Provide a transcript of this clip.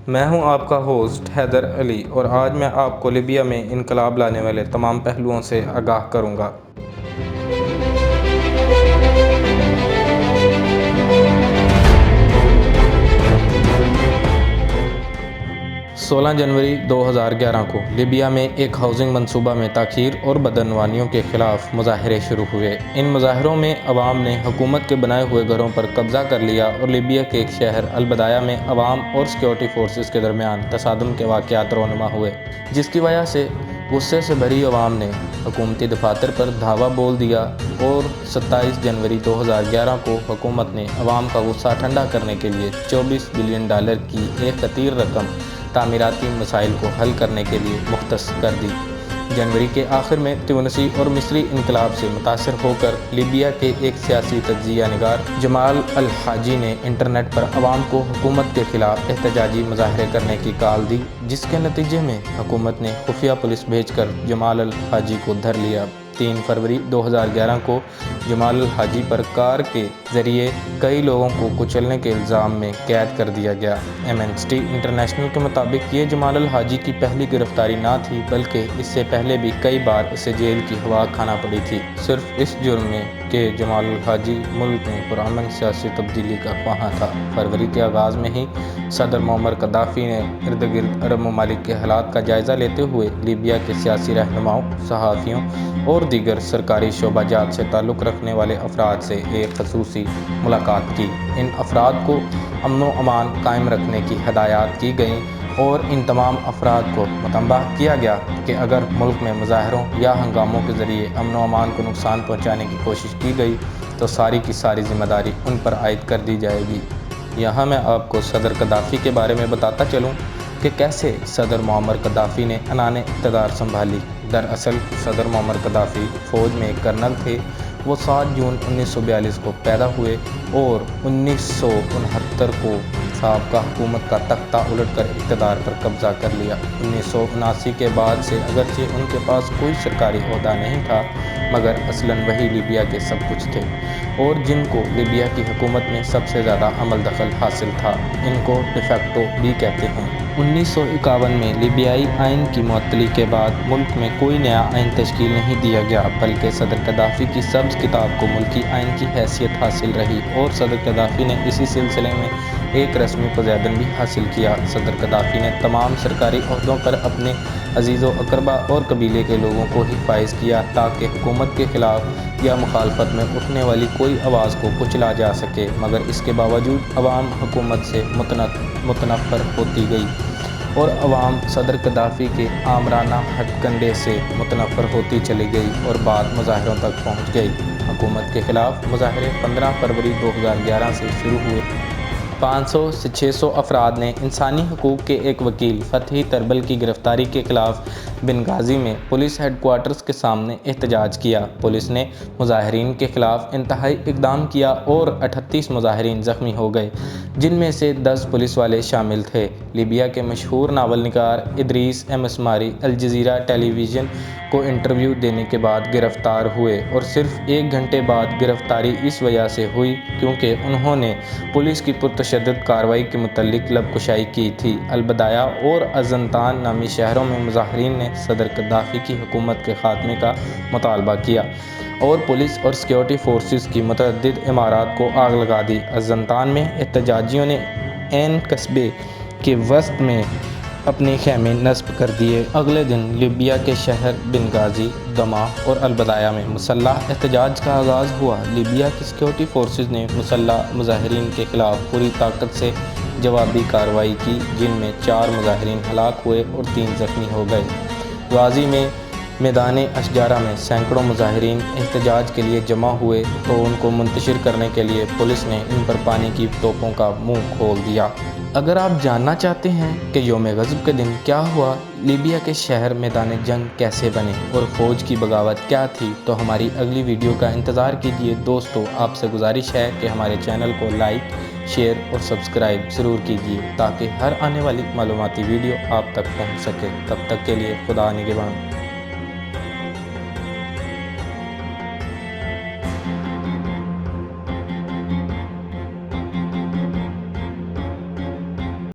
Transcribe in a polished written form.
میں ہوں آپ کا ہوسٹ حیدر علی اور آج میں آپ کو لیبیا میں انقلاب لانے والے تمام پہلوؤں سے آگاہ کروں گا۔ 16 جنوری 2011 کو لیبیا میں ایک ہاؤسنگ منصوبہ میں تاخیر اور بدعنوانیوں کے خلاف مظاہرے شروع ہوئے۔ ان مظاہروں میں عوام نے حکومت کے بنائے ہوئے گھروں پر قبضہ کر لیا اور لیبیا کے ایک شہر البدایہ میں عوام اور سیکورٹی فورسز کے درمیان تصادم کے واقعات رونما ہوئے، جس کی وجہ سے غصے سے بھری عوام نے حکومتی دفاتر پر دھاوا بول دیا اور 27 جنوری 2011 کو حکومت نے عوام کا غصہ ٹھنڈا کرنے کے لیے $24 بلین کی ایک خطیر رقم تعمیراتی مسائل کو حل کرنے کے لیے مختص کر دی۔ جنوری کے آخر میں تیونسی اور مصری انقلاب سے متاثر ہو کر لیبیا کے ایک سیاسی تجزیہ نگار جمال الحاجی نے انٹرنیٹ پر عوام کو حکومت کے خلاف احتجاجی مظاہرے کرنے کی کال دی، جس کے نتیجے میں حکومت نے خفیہ پولیس بھیج کر جمال الحاجی کو دھر لیا۔ 3 فروری 2011 کو جمال الحاجی پر کار کے ذریعے کئی لوگوں کو کچلنے کے الزام میں قید کر دیا گیا۔ ایمنسٹی انٹرنیشنل کے مطابق یہ جمال الحاجی کی پہلی گرفتاری نہ تھی، بلکہ اس سے پہلے بھی کئی بار اسے جیل کی ہوا کھانا پڑی تھی، صرف اس جرم میں کہ جمال الحاجی ملک میں پرامن سیاسی تبدیلی کا خواہاں تھا۔ فروری کے آغاز میں ہی صدر معمر قذافی نے ارد گرد عرب ممالک کے حالات کا جائزہ لیتے ہوئے لیبیا کے سیاسی رہنماؤں، صحافیوں اور دیگر سرکاری شعبہ جات سے تعلق رکھنے والے افراد سے ایک خصوصی ملاقات کی۔ ان افراد کو امن و امان قائم رکھنے کی ہدایات کی گئیں اور ان تمام افراد کو متنبہ کیا گیا کہ اگر ملک میں مظاہروں یا ہنگاموں کے ذریعے امن و امان کو نقصان پہنچانے کی کوشش کی گئی تو ساری کی ساری ذمہ داری ان پر عائد کر دی جائے گی۔ یہاں میں آپ کو صدر قذافی کے بارے میں بتاتا چلوں کہ کیسے صدر معمر قذافی نے عنان اقتدار سنبھالی۔ دراصل صدر معمر قذافی فوج میں ایک کرنل تھے۔ وہ 7 جون 1942 کو پیدا ہوئے اور 1969 کو سابقہ حکومت کا تختہ الٹ کر اقتدار پر قبضہ کر لیا۔ 1979 کے بعد سے اگرچہ ان کے پاس کوئی سرکاری عہدہ نہیں تھا، مگر اصلاً وہی لیبیا کے سب کچھ تھے اور جن کو لیبیا کی حکومت میں سب سے زیادہ عمل دخل حاصل تھا۔ ان کو ڈی فیکٹو بھی کہتے ہیں۔ 1951 میں لیبیائی آئین کی معطلی کے بعد ملک میں کوئی نیا آئین تشکیل نہیں دیا گیا، بلکہ صدر قذافی کی سبز کتاب کو ملکی آئین کی حیثیت حاصل رہی اور صدر قذافی نے اسی سلسلے میں ایک رسمی پذیرائی بھی حاصل کیا۔ صدر قذافی نے تمام سرکاری عہدوں پر اپنے عزیز و اقربا اور قبیلے کے لوگوں کو ہی فائز کیا تاکہ حکومت کے خلاف یا مخالفت میں اٹھنے والی کوئی آواز کو کچلا جا سکے، مگر اس کے باوجود عوام حکومت سے متنفر ہوتی گئی اور عوام صدر قذافی کے آمرانہ ہتھ کنڈے سے متنفر ہوتی چلی گئی اور بات مظاہروں تک پہنچ گئی۔ حکومت کے خلاف مظاہرے 15 فروری 2011 سے شروع ہوئے۔ 500 سے 600 افراد نے انسانی حقوق کے ایک وکیل فتحی تربل کی گرفتاری کے خلاف بنغازی میں پولیس ہیڈ کوارٹرز کے سامنے احتجاج کیا۔ پولیس نے مظاہرین کے خلاف انتہائی اقدام کیا اور 38 مظاہرین زخمی ہو گئے، جن میں سے 10 پولیس والے شامل تھے۔ لیبیا کے مشہور ناول نگار ادریس مسماری الجزیرہ ٹیلی ویژن کو انٹرویو دینے کے بعد گرفتار ہوئے اور صرف 1 گھنٹے بعد گرفتاری اس وجہ سے ہوئی کیونکہ انہوں نے پولیس کی پرتشدد کارروائی کے متعلق لب کشائی کی تھی۔ البدایہ اور ازنتان نامی شہروں میں مظاہرین نے صدر قذافی کی حکومت کے خاتمے کا مطالبہ کیا اور پولیس اور سیکورٹی فورسز کی متعدد عمارات کو آگ لگا دی۔ ازنتان میں احتجاجیوں نے عین قصبے کے وسط میں اپنے خیمے نصب کر دیے۔ اگلے دن لیبیا کے شہر بنغازی، دما اور البدایہ میں مسلح احتجاج کا آغاز ہوا۔ لیبیا کی سیکورٹی فورسز نے مسلح مظاہرین کے خلاف پوری طاقت سے جوابی کارروائی کی، جن میں 4 مظاہرین ہلاک ہوئے اور 3 زخمی ہو گئے۔ غازی میں میدان اشجارہ میں سینکڑوں مظاہرین احتجاج کے لیے جمع ہوئے تو ان کو منتشر کرنے کے لیے پولیس نے ان پر پانی کی توپوں کا منہ کھول دیا۔ اگر آپ جاننا چاہتے ہیں کہ یوم غضب کے دن کیا ہوا، لیبیا کے شہر میدان جنگ کیسے بنے اور فوج کی بغاوت کیا تھی، تو ہماری اگلی ویڈیو کا انتظار کیجیے۔ دوستو، آپ سے گزارش ہے کہ ہمارے چینل کو لائک، شیئر اور سبسکرائب ضرور کیجیے تاکہ ہر آنے والی معلوماتی ویڈیو آپ تک پہنچ سکے۔ تب تک کے لیے خدا نگہبان۔